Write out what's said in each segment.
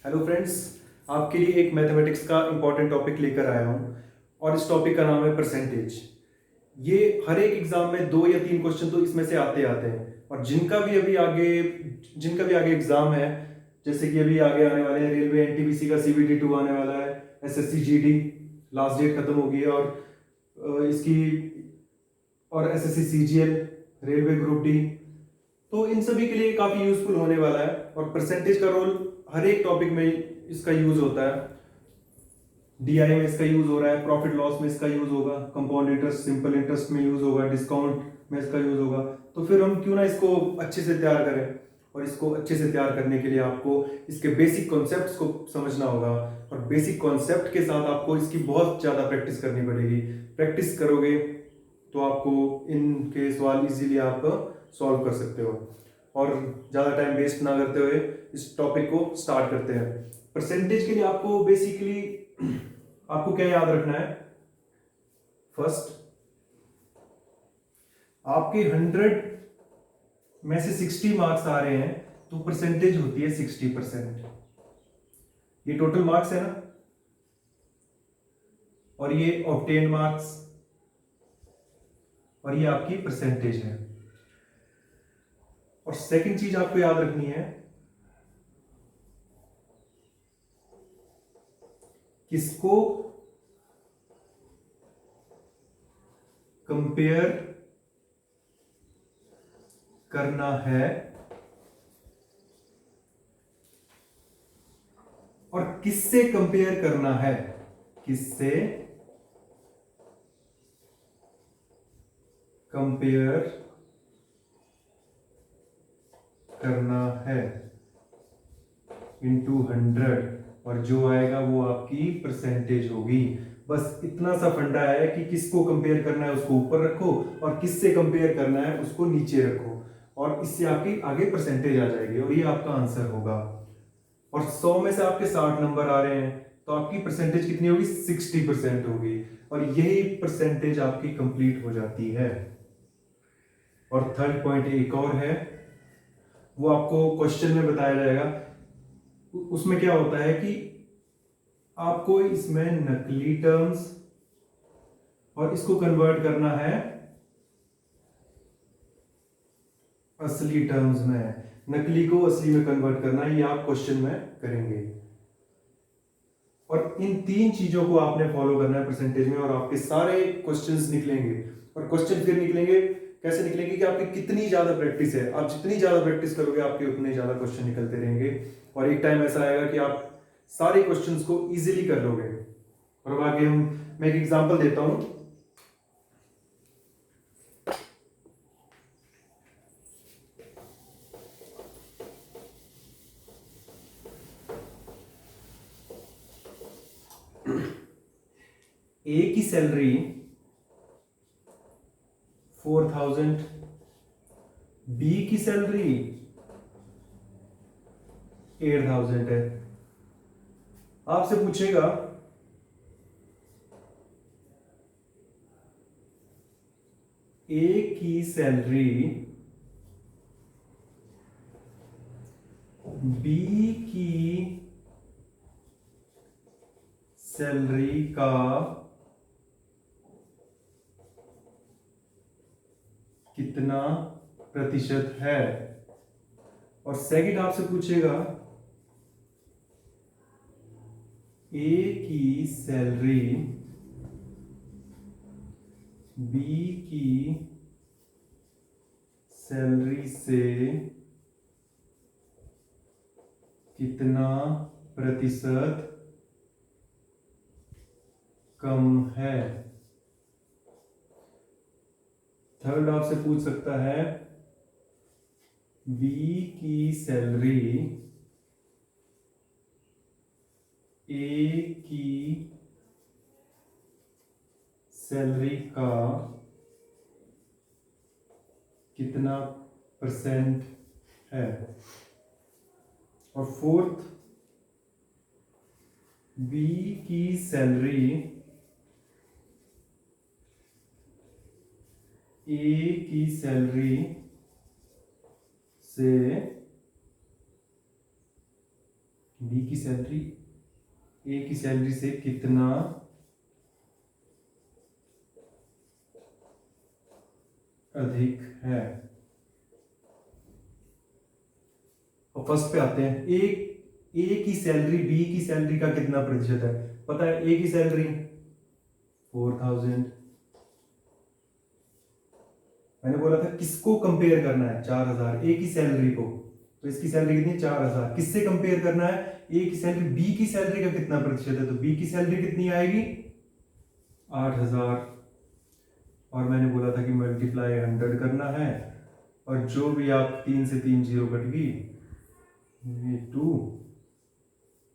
Hello friends, आपके लिए एक मैथमेटिक्स का इम्पॉर्टेंट टॉपिक लेकर आया हूँ और इस टॉपिक का नाम है परसेंटेज। ये हर एक एग्जाम में 2 या 3 क्वेश्चन तो इसमें से आते आते हैं और जिनका भी आगे एग्जाम है, जैसे कि अभी आगे आने वाले हैं रेलवे एनटीपीसी का CBT 2 आने वाला है, एसएससी जीडी लास्ट डेट खत्म हो गई है और इसकी और SSC CGL, railway group D, तो इन सभी के लिए काफी यूजफुल होने वाला है। और परसेंटेज का रोल हर एक टॉपिक में इसका यूज होता है। डीआई में इसका यूज हो रहा है, प्रॉफिट लॉस में इसका यूज होगा, कंपाउंड इंटरेस्ट, सिंपल इंटरेस्ट में यूज होगा, डिस्काउंट में इसका यूज होगा। तो फिर हम क्यों ना इसको अच्छे से तैयार करें। और इसको अच्छे से तैयार करने के लिए आपको इसके बेसिक कॉन्सेप्ट्स को समझना होगा और बेसिक कॉन्सेप्ट के साथ आपको इसकी बहुत ज़्यादा प्रैक्टिस करनी पड़ेगी। प्रैक्टिस करोगे तो आपको इनके सवाल इजीली आप सॉल्व कर सकते हो। और ज़्यादा टाइम वेस्ट ना करते हुए इस टॉपिक को स्टार्ट करते हैं। परसेंटेज के लिए आपको बेसिकली आपको क्या याद रखना है। फर्स्ट, आपके 100 में से 60 मार्क्स आ रहे हैं तो परसेंटेज होती है 60%। ये टोटल मार्क्स है ना, और ये ऑब्टेन्ड मार्क्स, और ये आपकी परसेंटेज है। और सेकंड चीज आपको याद रखनी है, किसको कंपेयर करना है और किससे कंपेयर करना है, किससे कंपेयर करना है इंटू 100, और जो आएगा वो आपकी परसेंटेज होगी। बस इतना सा फंडा है कि किसको कंपेयर करना है उसको ऊपर रखो और किससे कंपेयर करना है उसको नीचे रखो, और इससे आपकी आगे परसेंटेज आ जाएगी और ये आपका आंसर होगा। और 100 में से आपके 60 नंबर आ रहे हैं तो आपकी परसेंटेज कितनी होगी, 60% होगी, और यही परसेंटेज आपकी कंप्लीट हो जाती है। और थर्ड पॉइंट एक और है, वो आपको क्वेश्चन में बताया जाएगा। उसमें क्या होता है कि आपको इसमें नकली टर्म्स और इसको कन्वर्ट करना है असली टर्म्स में। नकली को असली में कन्वर्ट करना है, ये आप क्वेश्चन में करेंगे। और इन 3 चीजों को आपने फॉलो करना है परसेंटेज में, और आपके सारे क्वेश्चंस निकलेंगे। और क्वेश्चन फिर निकलेंगे कैसे निकलेंगे कि आपकी कितनी ज्यादा प्रैक्टिस है। आप जितनी ज्यादा प्रैक्टिस करोगे आपके उतने ज्यादा क्वेश्चन निकलते रहेंगे, और एक टाइम ऐसा आएगा कि आप सारे क्वेश्चंस को इजीली कर लोगे। और अब आगे मैं एक एग्जांपल देता हूं। ए की सैलरी 4000, बी की सैलरी 8000 है। आपसे पूछेगा ए की सैलरी बी की सैलरी का कितना प्रतिशत है। और सेकंड आपसे पूछेगा ए की सैलरी बी की सैलरी से कितना प्रतिशत कम है। थर्ड आपसे पूछ सकता है बी की सैलरी ए की सैलरी का कितना परसेंट है। और फोर्थ, बी की सैलरी ए की सैलरी से बी की सैलरी ए की सैलरी से कितना अधिक है। और फर्स्ट पे आते हैं, ए की सैलरी बी की सैलरी का कितना प्रतिशत है। पता है ए की सैलरी 4000, मैंने बोला था किसको कंपेयर करना है, 4000 ए की सैलरी को, तो इसकी सैलरी कितनी 4000, किससे कंपेयर करना है, ए की सैलरी बी की सैलरी का कितना प्रतिशत है, तो बी की सैलरी कितनी आएगी 8000, और मैंने बोला था कि मल्टीप्लाई 100 करना है, और जो भी आप 3 से 3 जीरो कट गई, ये 2,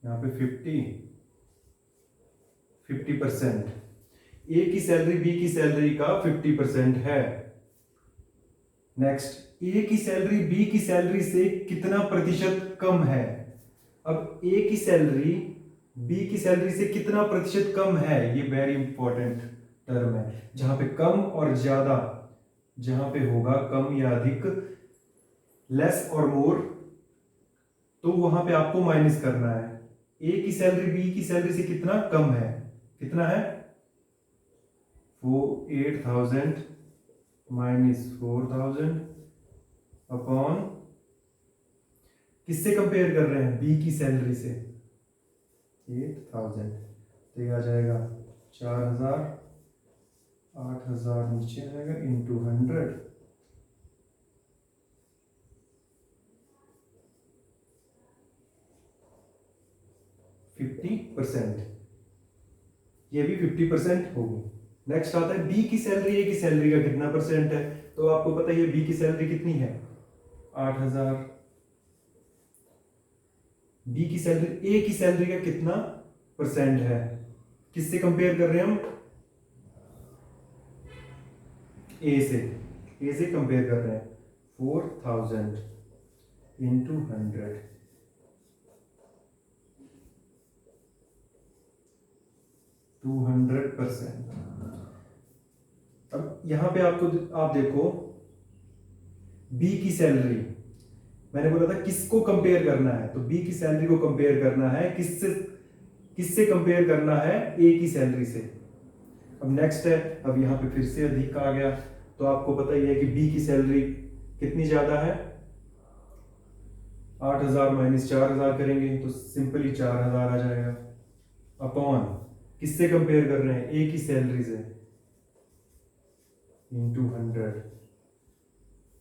यहाँ पे 50% ए की सैलरी बी की सैलरी का 50% है। नेक्स्ट, ए की सैलरी बी की सैलरी से कितना प्रतिशत कम है। अब ए की सैलरी बी की सैलरी से कितना प्रतिशत कम है, ये वेरी इंपॉर्टेंट टर्म है, जहां पे कम और ज्यादा, जहां पे होगा कम या अधिक, लेस और मोर, तो वहां पे आपको माइनस करना है। ए की सैलरी बी की सैलरी से कितना कम है, कितना है, वो 8000 माइनस 4000 अपॉन, किससे कंपेयर कर रहे हैं, बी की सैलरी से 8000, तो ये आ जाएगा 4000, 8000 नीचे आएगा इंटू 100, 50%, ये भी 50% होगी। नेक्स्ट आता है बी की सैलरी ए की सैलरी का कितना परसेंट है, तो आपको पता है बी की सैलरी कितनी है 8000, बी की सैलरी ए की सैलरी का कितना परसेंट है, किससे कंपेयर कर रहे हैं हम, ए से कंपेयर कर रहे हैं, 4000 इंटू 100, 200%। अब यहां पे आप देखो बी की सैलरी, मैंने बोला था किसको कंपेयर करना है, तो बी की सैलरी को कंपेयर करना है किससे कंपेयर करना है, ए की सैलरी से। अब नेक्स्ट है, अब यहां पे फिर से अधिक आ गया, तो आपको पता ही है कि बी की सैलरी कितनी ज्यादा है, 8000 माइनस 4000 करेंगे तो सिंपली 4000 आ जाएगा, अपॉन किससे कंपेयर कर रहे हैं, ए की सैलरी से, इंटू 100,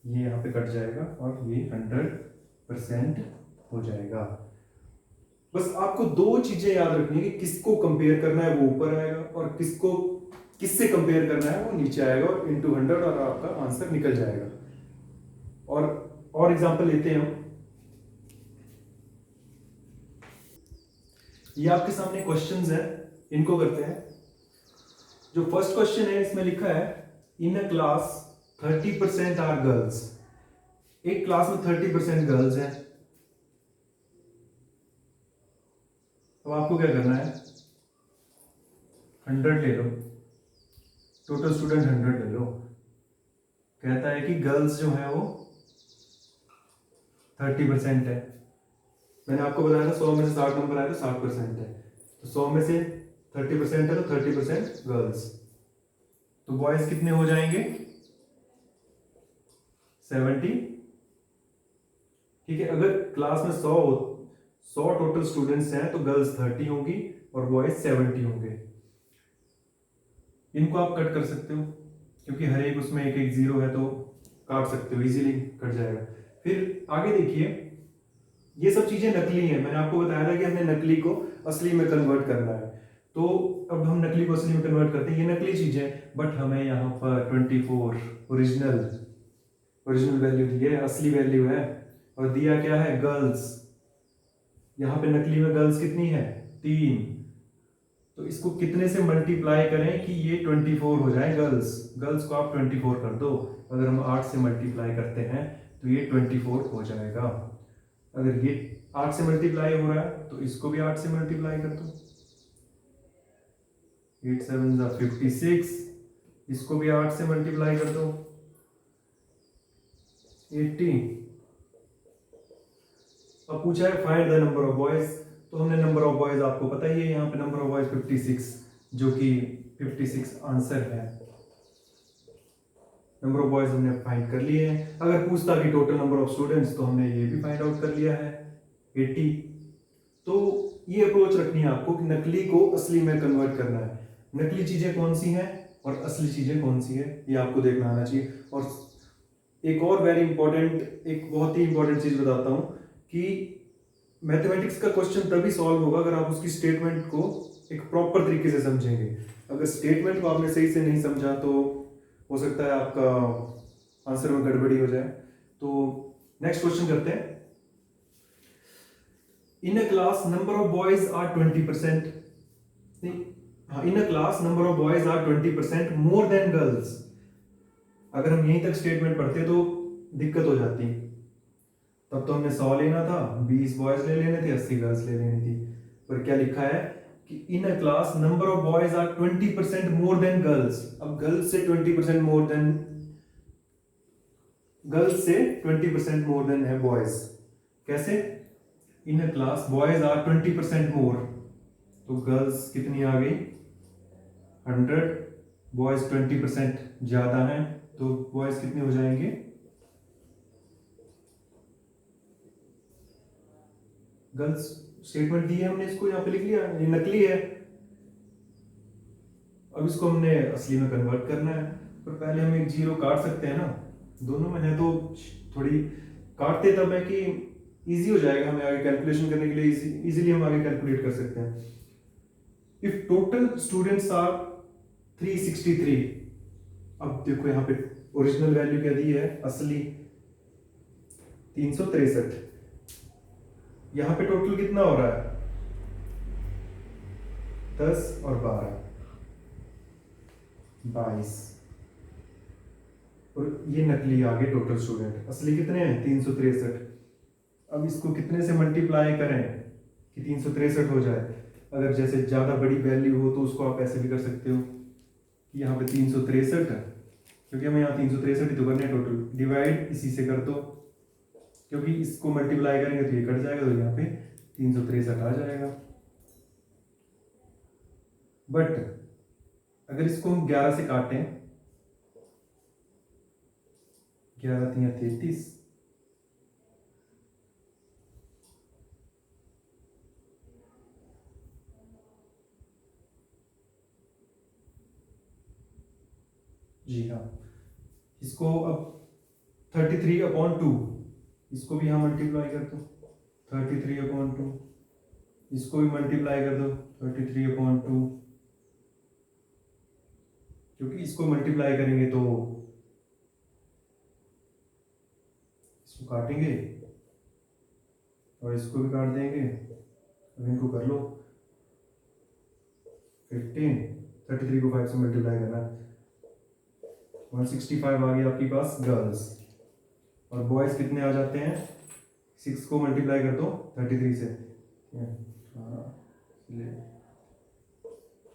ये यहां पे कट जाएगा और ये 100% हो जाएगा। बस आपको दो चीजें याद रखनी है कि किसको कंपेयर करना है वो ऊपर आएगा, और किससे कंपेयर करना है वो नीचे आएगा, और इंटू 100 और आपका आंसर निकल जाएगा। और एग्जांपल लेते हैं हम, ये आपके सामने क्वेश्चंस हैं, इनको करते हैं। जो फर्स्ट क्वेश्चन है इसमें लिखा है इन अ क्लास 30% आर गर्ल्स, एक क्लास में 30% गर्ल्स हैं। अब आपको क्या करना है, 100 ले लो, टोटल स्टूडेंट 100 ले लो। कहता है कि गर्ल्स जो है वो 30% है। मैंने आपको बताया था 100 में से 60 नंबर आया तो 60% है, तो 100 में से 30% है तो 30% गर्ल्स, तो बॉयज कितने हो जाएंगे 70। ठीक है, अगर क्लास में 100 टोटल स्टूडेंट्स हैं तो गर्ल्स 30 होंगी और बॉयज 70 होंगे। इनको आप कट कर सकते हो क्योंकि हर एक उसमें एक एक जीरो है, तो काट सकते हो, इजीली कट जाएगा। फिर आगे देखिए, ये सब चीजें नकली हैं, मैंने आपको बताया था कि हमने नकली को असली में कन्वर्ट करना है, तो अब हम नकली को असली में कन्वर्ट करते हैं। ये नकली चीजें, बट हमें यहाँ पर 24 ओरिजिनल वैल्यू दी है, असली वैल्यू है, और दिया क्या है गर्ल्स। यहाँ पे नकली में गर्ल्स कितनी है 3, तो इसको कितने से मल्टीप्लाई करें कि ये 24 हो जाए गर्ल्स को आप 24 कर दो। अगर हम 8 से मल्टीप्लाई करते हैं तो ये 24 हो जाएगा। अगर ये 8 से मल्टीप्लाई हो रहा है तो इसको भी 8 से मल्टीप्लाई कर दो, 8 7 56, इसको भी 8 से मल्टीप्लाई कर दो, 80। अब पूछा है find the number of boys, तो हमने नंबर ऑफ बॉयज आपको पता ही है, यहाँ पे नंबर ऑफ बॉयज 56, जो कि 56 आंसर है। नंबर ऑफ बॉयज हमने फाइंड कर लिए हैं। अगर पूछता कि टोटल नंबर ऑफ स्टूडेंट्स, तो हमने ये भी फाइंड आउट कर लिया है 80। तो ये अप्रोच रखनी है आपको कि नकली को असली में कन्वर्ट करना है। नकली चीजें कौन सी हैं और असली चीजें कौन सी है, ये आपको देखना आना चाहिए। और एक और वेरी इंपॉर्टेंट, एक बहुत ही इंपॉर्टेंट चीज बताता हूं कि मैथमेटिक्स का क्वेश्चन तभी सॉल्व होगा अगर आप उसकी स्टेटमेंट को एक प्रॉपर तरीके से समझेंगे। अगर स्टेटमेंट को आपने सही से नहीं समझा तो हो सकता है आपका आंसर में गड़बड़ी हो जाए। तो नेक्स्ट क्वेश्चन करते हैं। In a class number of boys are 20%, in a class number of boys are 20% more than girls. अगर हम यहीं तक स्टेटमेंट पढ़ते तो दिक्कत हो जाती, तब तो हमने 100 लेना था, 20 बॉयज ले लेने थे, 80 गर्ल्स ले लेनी थी। पर क्या लिखा है कि in a class number of boys are 20% more than girls. अब गर्ल्स से 20% मोर देन, गर्ल्स से 20% मोर देन है बॉयज। कैसे? इन अ क्लास बॉयज आर 20% मोर, तो गर्ल्स कितनी आ गई 100, बॉयज 20% ज्यादा है, तो बॉयज कितने हो जाएंगे, गर्ल्स। स्टेटमेंट दी है हमने, इसको यहाँ पे लिख लिया, ये नकली है। अब इसको हमने असली में कन्वर्ट करना है, पर पहले हम एक जीरो काट सकते हैं ना, दोनों में है तो थोड़ी काटते तब है कि इजी हो जाएगा हमें आगे कैलकुलेशन करने के लिए, इजीली हम आगे कैलकुलेट कर सकते हैं। इफ टोटल स्टूडेंट्स आर 363, अब देखो यहाँ पे ओरिजिनल वैल्यू क्या दी है, असली 363, यहाँ पे टोटल कितना हो रहा है 10 और 12, 22, और ये नकली आ गए टोटल स्टूडेंट, असली कितने हैं 363। अब इसको कितने से मल्टीप्लाई करें कि 363 हो जाए। अगर जैसे ज्यादा बड़ी वैल्यू हो तो उसको आप ऐसे भी कर सकते हो कि यहाँ पे 363 है, क्योंकि हमें यहाँ 363 ही तो करने टोटल, डिवाइड इसी से कर दो, क्योंकि इसको मल्टीप्लाई करेंगे तो ये कट जाएगा, तो यहाँ पे 363 आ जाएगा। बट अगर इसको हम 11 से काटें, 11 3 33, जी हाँ, इसको अब 33/2, इसको भी यहाँ मल्टीप्लाई कर दो 33/2, इसको भी मल्टीप्लाई कर दो 33/2, क्योंकि इसको मल्टीप्लाई करेंगे तो इसको काटेंगे और इसको भी काट देंगे, अब इनको कर लो 15, 33 को 5 से मल्टीप्लाई करना, 165 आ गया आपके पास गर्ल्स, और बॉयज कितने आ जाते हैं, 6 को मल्टीप्लाई कर दो 33 से,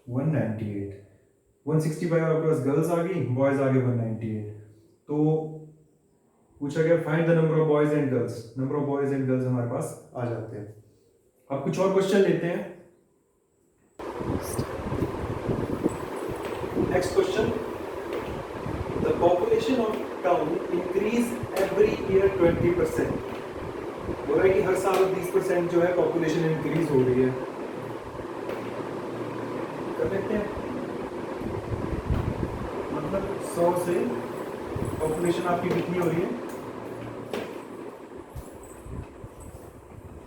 198, 165 आपके पास गर्ल्स आ गई, बॉयज आ गए 198। तो पूछा गया find the number of boys and girls, number of boys and girls हमारे पास आ जाते हैं। अब कुछ और क्वेश्चन लेते हैं। Next question, the population of town increase every year 20%। बोल रहा है कि हर साल 20% जो है पॉपुलेशन इंक्रीज हो रही है। कर लेते हैं, मतलब 100 से पॉपुलेशन आपकी कितनी हो रही है,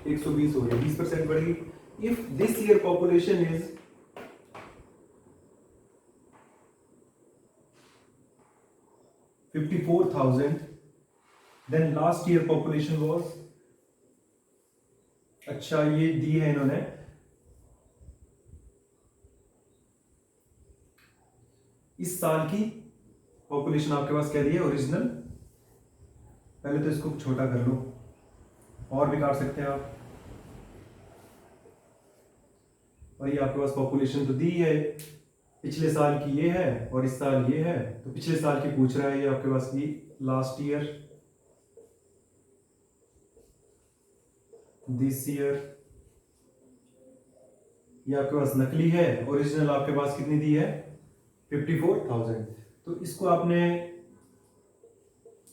120 हो रही है, 20% बढ़ी। If this year population is 54,000, then last year population was, अच्छा ये दी है इन्होंने, इस साल की पॉपुलेशन आपके पास क्या दी है ओरिजिनल, पहले तो इसको छोटा कर लो, और भी काट सकते हैं आप, और ये आपके पास पॉपुलेशन तो दी है, पिछले साल की ये है और इस साल ये है, तो पिछले साल की पूछ रहा है ये आपके पास की लास्ट ईयर, दिस ईयर, ये आपके पास नकली है, ओरिजिनल आपके पास कितनी दी है 54,000। तो इसको आपने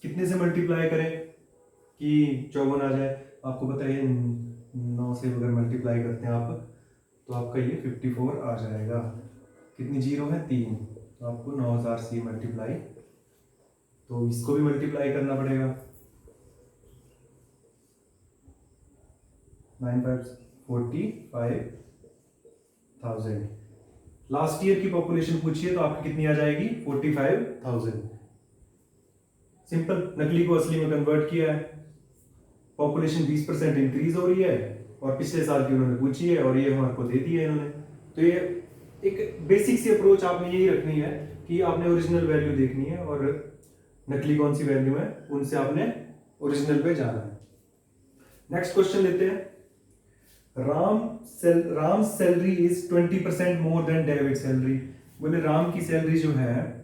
कितने से मल्टीप्लाई करें कि 54 आ जाए। आपको पता है 9 से अगर मल्टीप्लाई करते हैं आप तो आपका ये 54 आ जाएगा। कितनी जीरो है 3, तो आपको 9000 से मल्टीप्लाई, तो इसको भी मल्टीप्लाई करना पड़ेगा। 45,000। लास्ट ईयर की पॉपुलेशन पूछिए तो आपकी कितनी आ जाएगी 45,000। सिंपल, नकली को असली में कन्वर्ट किया है, पॉपुलेशन 20% इंक्रीज हो रही है और पिछले साल की उन्होंने पूछी है और ये हमारे को दे दी है इन्होंने। तो ये एक बेसिक सी अप्रोच आपने यही रखनी है कि आपने ओरिजिनल वैल्यू देखनी है और नकली कौन सी वैल्यू है उनसे आपने ओरिजिनल पे जाना है। नेक्स्ट क्वेश्चन लेते हैं। Ram salary is 20% more then David salary. बोले राम की सैलरी जो है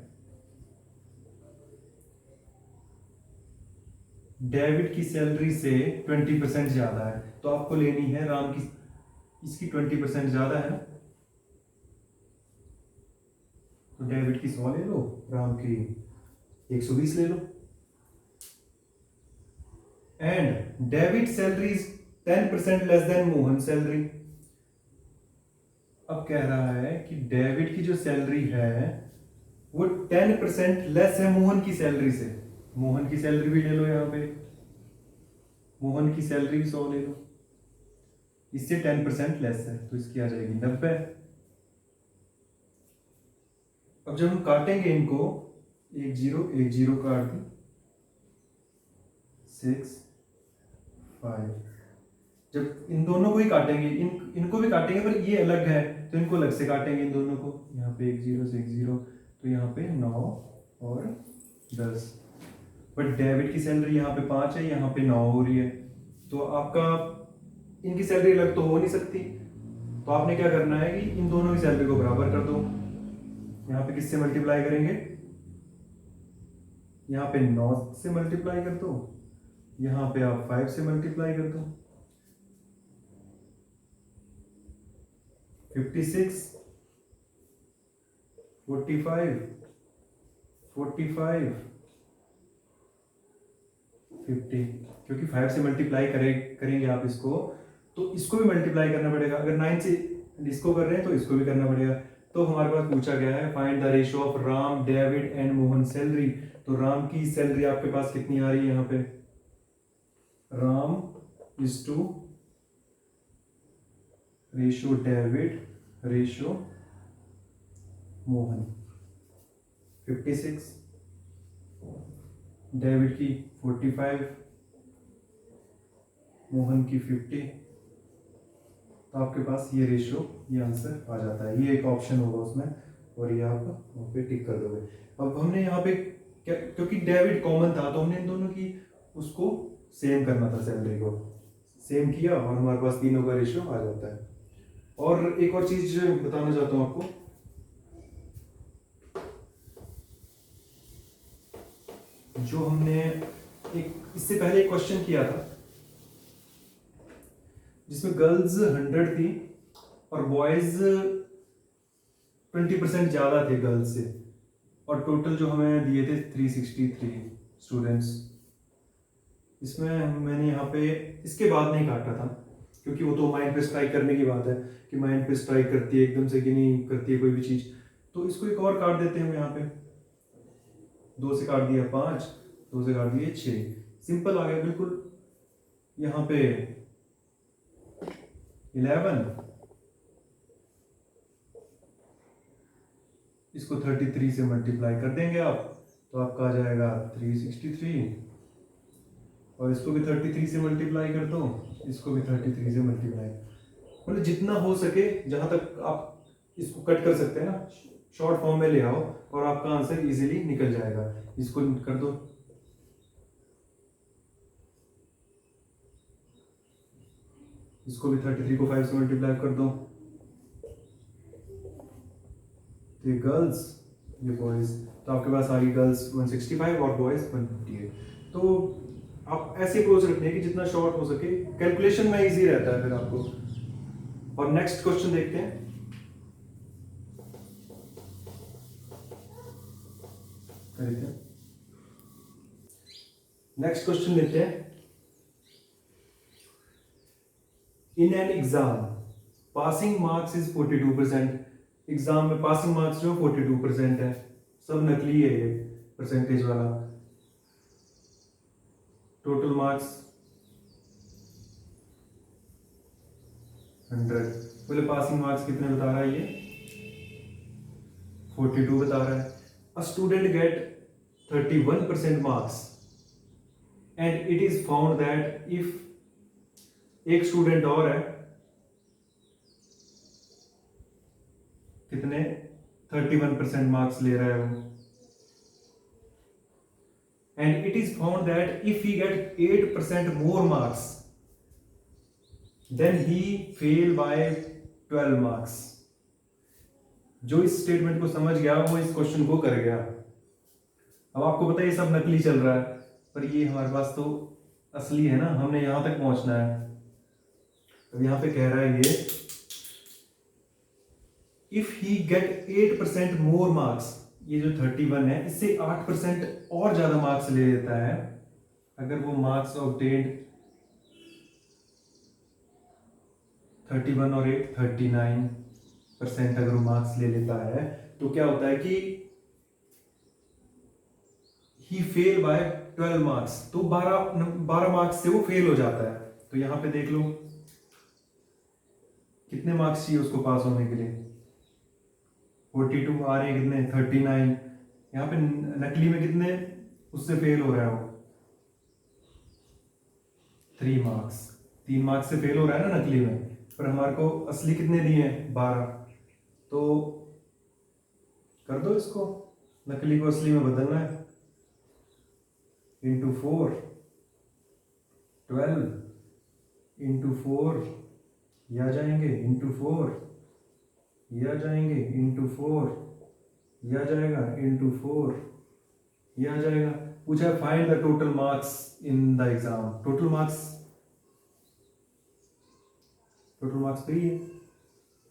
डेविड की सैलरी से 20% ज्यादा है, तो आपको लेनी है राम की, इसकी 20% ज्यादा है ना, तो डेविड की 100 ले लो, राम की 120 ले लो। And David salary is 10% less than Mohan salary. अब कह रहा है कि डेविड की जो सैलरी है वो 10% लेस है मोहन की सैलरी से। मोहन की सैलरी भी ले लो, यहां पे मोहन की सैलरी भी 100 ले लो, इससे 10% लेस है तो इसकी आ जाएगी 90। अब जब हम काटेंगे इनको, 1 0 काट दी, 6 5। जब इन दोनों को ही काटेंगे, इनको भी काटेंगे पर ये अलग है तो इनको अलग से काटेंगे इन दोनों को। यहाँ पे 1 0 से 1 0, तो यहाँ पे 9 और 10। बट डेविड की सैलरी यहाँ पे 5 है, यहाँ पे 9 हो रही है, तो आपका इनकी सैलरी अलग तो हो नहीं सकती। तो आपने क्या करना है कि इन दोनों की सैलरी को बराबर कर दो। यहाँ पे किससे मल्टीप्लाई करेंगे, यहाँ पे 9 से मल्टीप्लाई कर दो, यहाँ पे आप 5 से मल्टीप्लाई कर दो। 56 45 45 50, क्योंकि 5 से मल्टीप्लाई करेंगे आप इसको तो इसको भी मल्टीप्लाई करना पड़ेगा। अगर 9 से इसको कर रहे हैं तो इसको भी करना पड़ेगा। तो हमारे पास पूछा गया है find the ratio of Ram David and Mohan salary. तो राम की सैलरी आपके पास कितनी आ रही है, यहाँ पे Ram is to ratio David ratio Mohan. 56, David की 45, मोहन की 50। तो आपके पास ये रेशियो, ये आंसर आ जाता है। ये एक ऑप्शन होगा उसमें और ये आप वहाँ पे टिक कर दोगे। अब हमने यहाँ पे क्योंकि डेविड कॉमन था तो हमने इन दोनों की उसको सेम करना था, सैलरी को सेम किया और हमारे पास तीनों का रेशियो आ जाता है। और एक और चीज बताना चाहता हूँ आपको, जो हमने एक इससे पहले एक क्वेश्चन किया था जिसमें गर्ल्स 100 थी और बॉयज 20% ज्यादा थे गर्ल्स से, और टोटल जो हमें दिए थे 363 स्टूडेंट्स। इसमें मैंने यहाँ पे इसके बाद नहीं काटा था क्योंकि वो तो माइंड पे स्ट्राइक करने की बात है कि माइंड पे स्ट्राइक करती है एकदम से कि नहीं करती है कोई भी चीज। तो इसको एक और काट देते हैं। यहाँ पे 2 से काट दिया 5, 2 से काट दिए 6, सिंपल आ गया बिल्कुल। यहाँ पे 11, इसको 33 से मल्टीप्लाई कर देंगे आप तो आपका आ जाएगा 363, और इसको भी 33 से मल्टीप्लाई कर दो, इसको भी 33 से मल्टीप्लाई। मतलब जितना हो सके, जहां तक आप इसको कट कर सकते हैं ना, शॉर्ट फॉर्म में ले आओ और आपका आंसर इजीली निकल जाएगा। इसको कर दो, इसको भी 33 को 5 से मल्टीप्लाई कर दो। ये गर्ल्स, ये बॉयज, तो आपके पास आ रही गर्ल्स 165 और बॉयज 158। तो आप ऐसे अप्रोच रखने की जितना शॉर्ट हो सके, कैलकुलेशन में इजी रहता है फिर आपको। और नेक्स्ट क्वेश्चन देखते हैं। नेक्स्ट क्वेश्चन लेते हैं। In an exam passing marks is 42%। Exam में पासिंग मार्क्स जो 42% है, सब नकली है ये परसेंटेज वाला। Total marks 100। बोले पासिंग मार्क्स कितने बता रहा है ये? 42 बता रहा है। A student get 31% marks and it is found that if एक स्टूडेंट और है, कितने 31% मार्क्स ले रहा है वो, and it is found that if he get 8% more marks then he fail by 12 marks. जो इस स्टेटमेंट को समझ गया वो इस क्वेश्चन को कर गया। अब आपको पता है ये सब नकली चल रहा है, पर ये हमारे पास तो असली है ना, हमने यहां तक पहुंचना है। अब यहां पे कह रहा है ये if he get 8% more marks, ये जो 31 है इससे 8% और ज्यादा मार्क्स ले लेता है, अगर वो मार्क्स ऑब्टेन्ड 31 और 8 39% अगर वो मार्क्स ले लेता है, तो क्या होता है कि ही फेल बाय 12 मार्क्स, तो 12 मार्क्स से वो फेल हो जाता है। तो यहां पे देख लो कितने मार्क्स चाहिए उसको पास होने के लिए, 42 आ रहे हैं कितने 39। यहाँ पे नकली में कितने उससे फेल हो रहा है वो 3 मार्क्स, 3 मार्क्स से फेल हो रहा है ना नकली में, पर हमारे को असली कितने दिए हैं 12। तो कर दो इसको, नकली को असली में बदलना है, इंटू 4 12 इंटू 4 ये आ जाएंगे, इंटू 4 ये आ जाएंगे, इंटू 4 ये आ जाएगा, इंटू 4 ये आ जाएगा। पूछा है find the total marks in the exam. Total marks तो ही है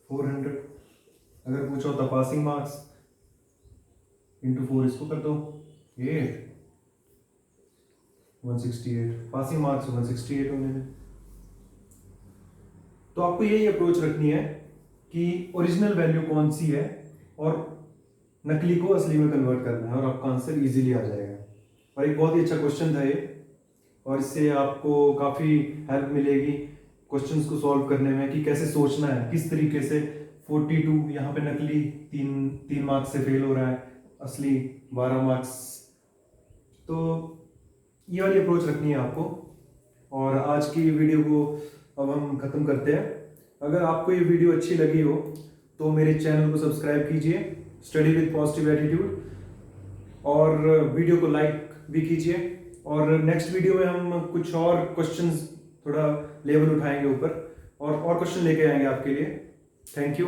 400। अगर पूछा होता पासिंग मार्क्स, इंटू 4 इसको कर दो 8 168, पासिंग मार्क्स 168 होने में। तो आपको यही अप्रोच रखनी है कि ओरिजिनल वैल्यू कौन सी है और नकली को असली में कन्वर्ट करना है, और आपका आंसर इजीली आ जाएगा। और एक बहुत ही अच्छा क्वेश्चन था ये, और इससे आपको काफ़ी हेल्प मिलेगी क्वेश्चंस को सॉल्व करने में कि कैसे सोचना है, किस तरीके से 42 यहाँ पे नकली 3 मार्क्स से फेल हो रहा है, असली 12 मार्क्स। तो ये वाली अप्रोच रखनी है आपको। और आज की वीडियो को अब हम ख़त्म करते हैं। अगर आपको ये वीडियो अच्छी लगी हो तो मेरे चैनल को सब्सक्राइब कीजिए, स्टडी विद पॉजिटिव एटीट्यूड, और वीडियो को लाइक भी कीजिए। और नेक्स्ट वीडियो में हम कुछ और क्वेश्चंस थोड़ा लेवल उठाएंगे ऊपर, और क्वेश्चन लेके आएंगे आपके लिए। Thank you.